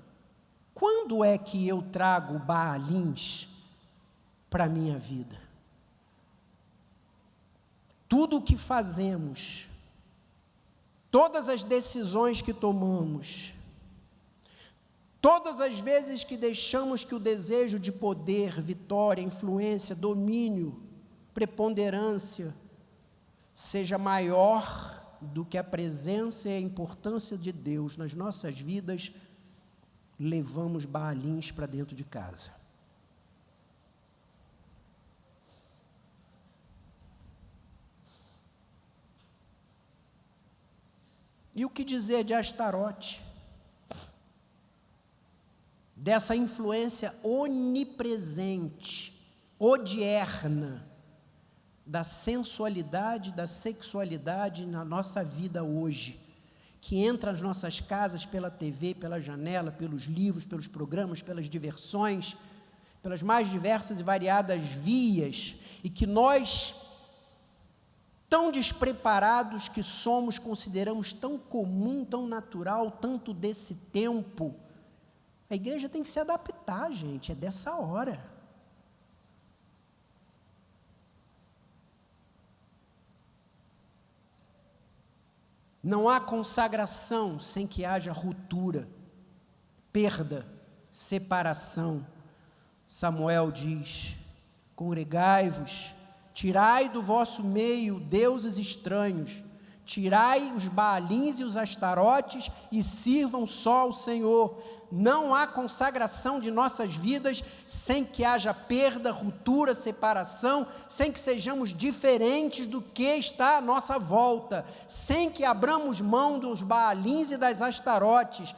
quando é que eu trago Baalins para a minha vida? Tudo o que fazemos, todas as decisões que tomamos, todas as vezes que deixamos que o desejo de poder, vitória, influência, domínio, preponderância seja maior do que a presença e a importância de Deus nas nossas vidas, levamos Baalins para dentro de casa. E o que dizer de Astarote? Dessa influência onipresente, odierna, da sensualidade, da sexualidade na nossa vida hoje, que entra nas nossas casas pela TV, pela janela, pelos livros, pelos programas, pelas diversões, pelas mais diversas e variadas vias, e que nós, tão despreparados que somos, consideramos tão comum, tão natural, tanto desse tempo. A igreja tem que se adaptar, gente, é dessa hora. Não há consagração sem que haja ruptura, perda, separação. Samuel diz: congregai-vos, tirai do vosso meio deuses estranhos, tirai os Baalins e os Astarotes e sirvam só ao Senhor. Não há consagração de nossas vidas sem que haja perda, ruptura, separação, sem que sejamos diferentes do que está à nossa volta, sem que abramos mão dos Baalins e das Astarotes,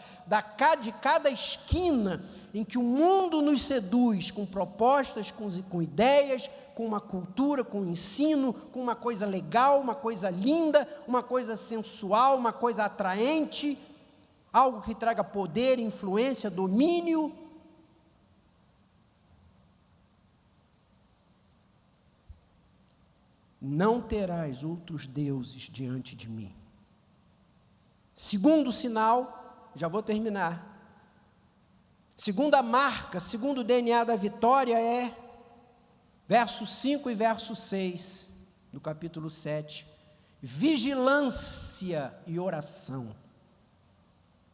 de cada esquina em que o mundo nos seduz, com propostas, com ideias, com uma cultura, com um ensino, com uma coisa legal, uma coisa linda, uma coisa sensual, uma coisa atraente, algo que traga poder, influência, domínio. Não terás outros deuses diante de mim. Segundo sinal, já vou terminar. Segunda marca, segundo DNA da vitória é verso 5 e verso 6, do capítulo 7, vigilância e oração.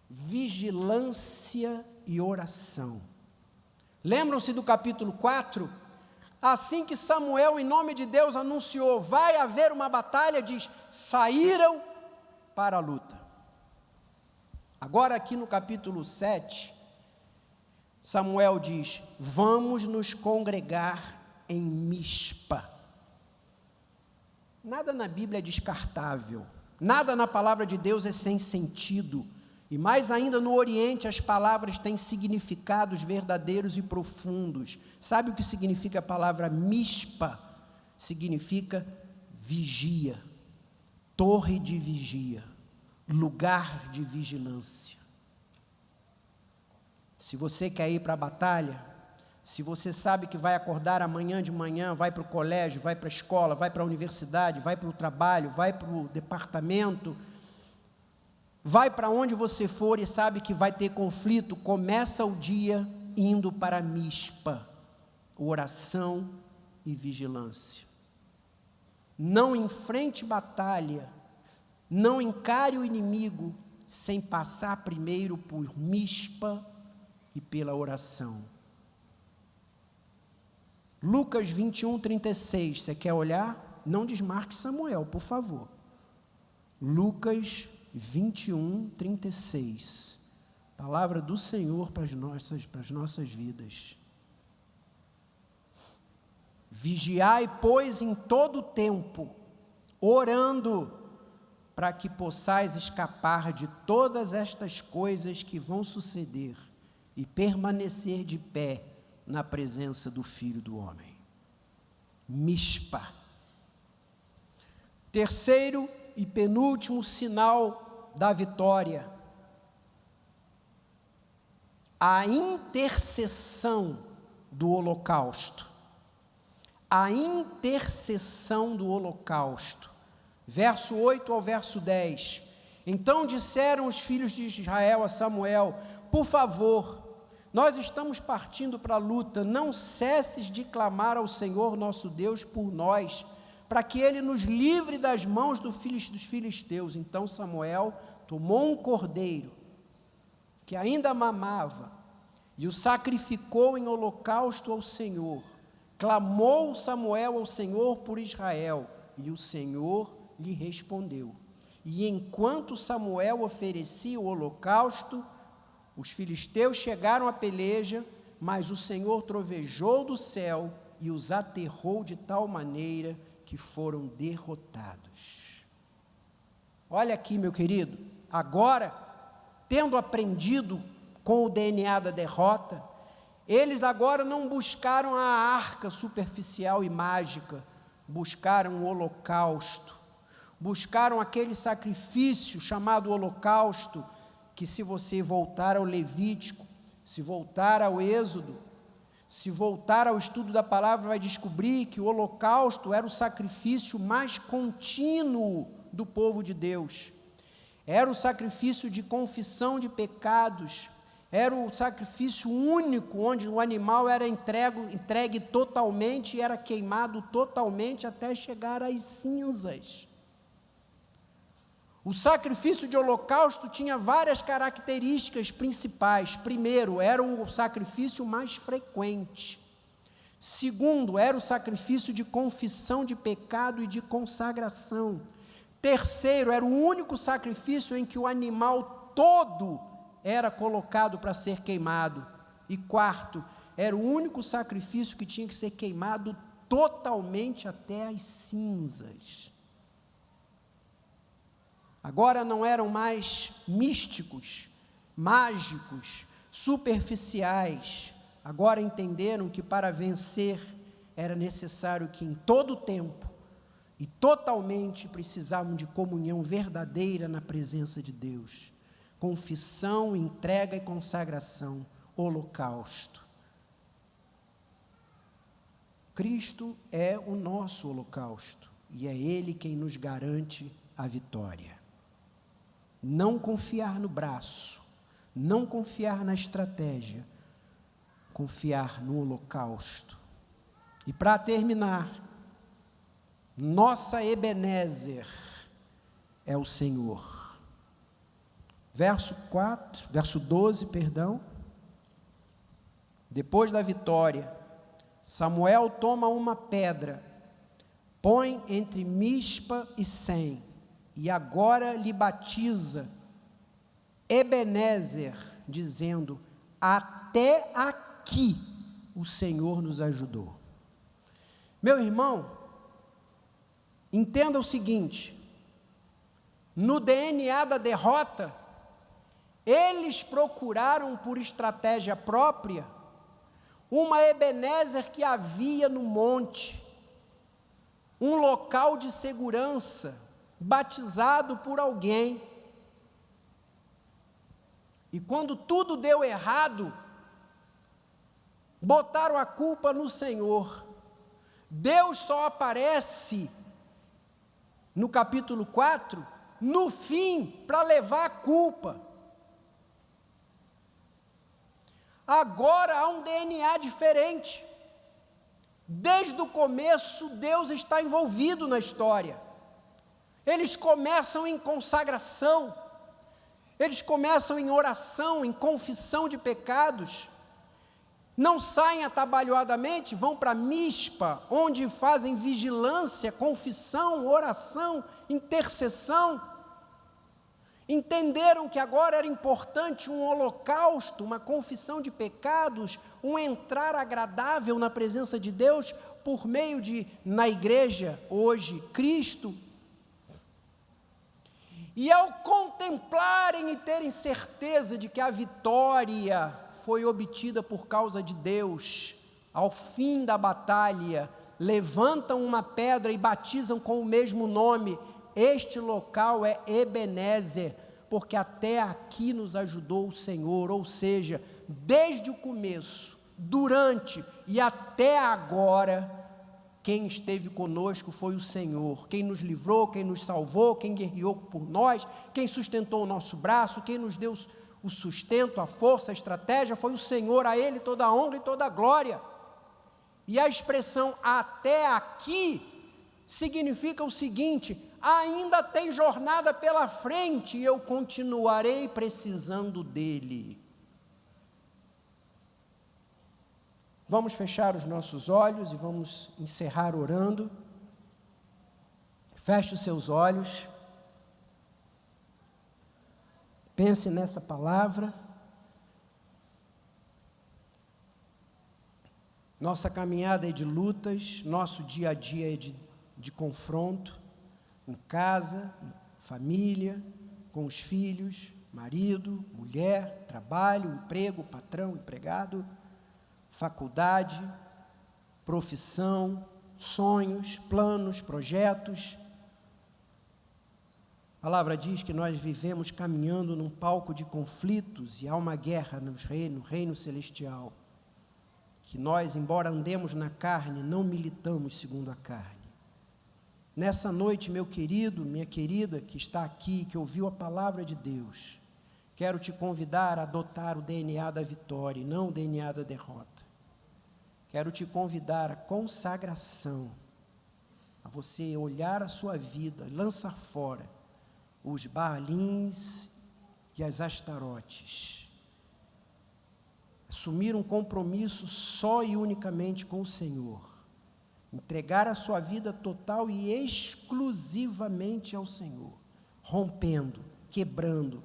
Vigilância e oração. Lembram-se do capítulo 4? Assim que Samuel, em nome de Deus, anunciou, vai haver uma batalha, diz, saíram para a luta. Agora aqui no capítulo 7, Samuel diz, vamos nos congregar em Mispa. Nada na Bíblia é descartável, nada na palavra de Deus é sem sentido, e mais ainda no Oriente as palavras têm significados verdadeiros e profundos. Sabe o que significa a palavra Mispa? Significa vigia, torre de vigia, lugar de vigilância. Se você quer ir para a batalha, se você sabe que vai acordar amanhã de manhã, vai para o colégio, vai para a escola, vai para a universidade, vai para o trabalho, vai para o departamento, vai para onde você for e sabe que vai ter conflito, começa o dia indo para Mispa, oração e vigilância. Não enfrente batalha, não encare o inimigo sem passar primeiro por Mispa e pela oração. Lucas 21, 36, você quer olhar? Não desmarque Samuel, por favor. Lucas 21, 36, palavra do Senhor para as nossas vidas. Vigiai, pois, em todo o tempo, orando, para que possais escapar de todas estas coisas que vão suceder e permanecer de pé na presença do Filho do Homem. Mispa. Terceiro e penúltimo sinal da vitória, a intercessão do holocausto. A intercessão do holocausto. Verso 8 ao verso 10. Então disseram os filhos de Israel a Samuel, por favor, nós estamos partindo para a luta, não cesses de clamar ao Senhor nosso Deus por nós, para que Ele nos livre das mãos dos filisteus. Então Samuel tomou um cordeiro, que ainda mamava, e o sacrificou em holocausto ao Senhor. Clamou Samuel ao Senhor por Israel, e o Senhor lhe respondeu. E enquanto Samuel oferecia o holocausto, os filisteus chegaram à peleja, mas o Senhor trovejou do céu e os aterrou de tal maneira que foram derrotados. Olha aqui, meu querido, agora, tendo aprendido com o DNA da derrota, eles agora não buscaram a arca superficial e mágica, buscaram o holocausto. buscaram aquele sacrifício chamado holocausto, que se você voltar ao Levítico, se voltar ao Êxodo, se voltar ao estudo da palavra, vai descobrir que o holocausto era o sacrifício mais contínuo do povo de Deus. Era o sacrifício de confissão de pecados, era o sacrifício único, onde o animal era entregue totalmente e era queimado totalmente até chegar às cinzas. O sacrifício de holocausto tinha várias características principais. Primeiro, era o sacrifício mais frequente. Segundo, era o sacrifício de confissão de pecado e de consagração. Terceiro, era o único sacrifício em que o animal todo era colocado para ser queimado. E quarto, era o único sacrifício que tinha que ser queimado totalmente até as cinzas. Agora não eram mais místicos, mágicos, superficiais. Agora entenderam que para vencer era necessário que em todo o tempo e totalmente precisavam de comunhão verdadeira na presença de Deus. Confissão, entrega e consagração, holocausto. Cristo é o nosso holocausto e é Ele quem nos garante a vitória. Não confiar no braço, não confiar na estratégia, confiar no holocausto. E para terminar, nossa Ebenezer é o Senhor. Verso 12, depois da vitória, Samuel toma uma pedra, põe entre Mispa e Sem, e agora lhe batiza Ebenezer, dizendo: até aqui o Senhor nos ajudou. Meu irmão, entenda o seguinte: no DNA da derrota, eles procuraram por estratégia própria uma Ebenezer que havia no monte, um local de segurança, batizado por alguém. E quando tudo deu errado, botaram a culpa no Senhor. Deus só aparece no capítulo 4, no fim, para levar a culpa. Agora há um DNA diferente. Desde o começo, Deus está envolvido na história. Eles começam em consagração, eles começam em oração, em confissão de pecados, não saem atabalhoadamente, vão para Mispa, onde fazem vigilância, confissão, oração, intercessão. Entenderam que agora era importante um holocausto, uma confissão de pecados, um entrar agradável na presença de Deus, por meio de, na igreja, hoje, Cristo. E ao contemplarem e terem certeza de que a vitória foi obtida por causa de Deus, ao fim da batalha, levantam uma pedra e batizam com o mesmo nome. Este local é Ebenezer, porque até aqui nos ajudou o Senhor, ou seja, desde o começo, durante e até agora, quem esteve conosco foi o Senhor, quem nos livrou, quem nos salvou, quem guerreou por nós, quem sustentou o nosso braço, quem nos deu o sustento, a força, a estratégia, foi o Senhor, a Ele toda a honra e toda a glória. E a expressão até aqui significa o seguinte: ainda tem jornada pela frente e eu continuarei precisando dEle. Vamos fechar os nossos olhos e vamos encerrar orando. Feche os seus olhos. Pense nessa palavra. Nossa caminhada é de lutas, nosso dia a dia é de confronto, em casa, em família, com os filhos, marido, mulher, trabalho, emprego, patrão, empregado, faculdade, profissão, sonhos, planos, projetos. A palavra diz que nós vivemos caminhando num palco de conflitos e há uma guerra no reino celestial. Que nós, embora andemos na carne, não militamos segundo a carne. Nessa noite, meu querido, minha querida, que está aqui, que ouviu a palavra de Deus, quero te convidar a adotar o DNA da vitória e não o DNA da derrota. Quero te convidar à consagração, a você olhar a sua vida, lançar fora os Baalins e as Astarotes. Assumir um compromisso só e unicamente com o Senhor. Entregar a sua vida total e exclusivamente ao Senhor. Rompendo, quebrando,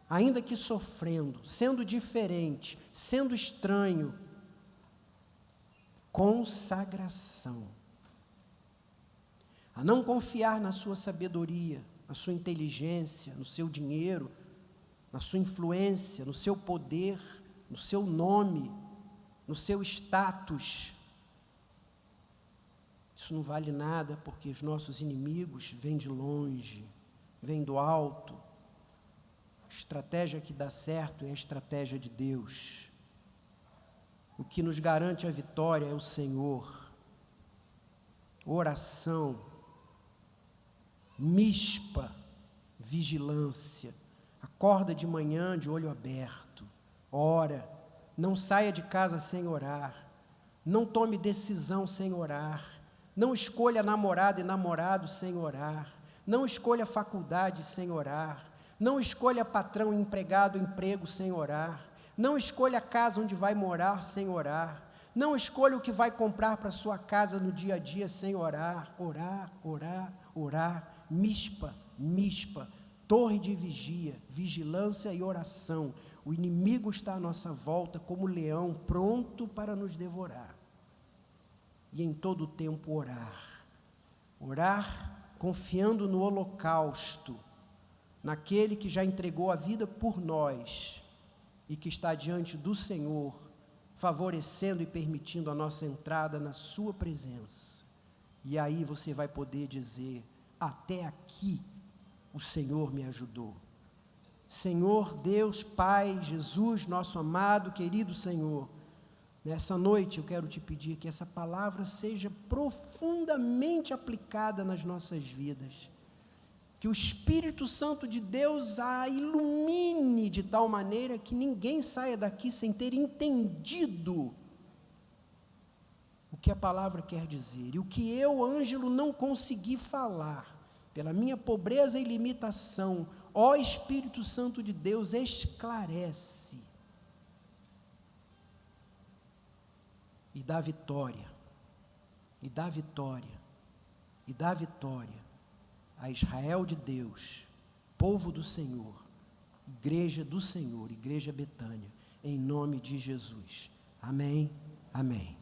ainda que sofrendo, sendo diferente, sendo estranho. Consagração. A não confiar na sua sabedoria, na sua inteligência, no seu dinheiro, na sua influência, no seu poder, no seu nome, no seu status. Isso não vale nada, porque os nossos inimigos vêm de longe, vêm do alto. A estratégia que dá certo é a estratégia de Deus. O que nos garante a vitória é o Senhor. Oração, mispa, vigilância. Acorda de manhã de olho aberto. Ora, não saia de casa sem orar. Não tome decisão sem orar. Não escolha namorada e namorado sem orar. Não escolha faculdade sem orar. Não escolha patrão, empregado, emprego sem orar. Não escolha a casa onde vai morar sem orar. Não escolha o que vai comprar para sua casa no dia a dia sem orar. Orar, orar, orar. Mispa, mispa. Torre de vigia, vigilância e oração. O inimigo está à nossa volta como leão, pronto para nos devorar. E em todo o tempo orar. Orar confiando no holocausto, naquele que já entregou a vida por nós e que está diante do Senhor, favorecendo e permitindo a nossa entrada na sua presença. E aí você vai poder dizer: até aqui o Senhor me ajudou. Senhor, Deus, Pai, Jesus, nosso amado, querido Senhor, nessa noite eu quero te pedir que essa palavra seja profundamente aplicada nas nossas vidas, que o Espírito Santo de Deus a ilumine de tal maneira que ninguém saia daqui sem ter entendido o que a palavra quer dizer, e o que eu, Ângelo, não consegui falar, pela minha pobreza e limitação, ó Espírito Santo de Deus, esclarece e dá vitória, e dá vitória, e dá vitória a Israel de Deus, povo do Senhor, igreja do Senhor, igreja Betânia, em nome de Jesus. Amém, amém.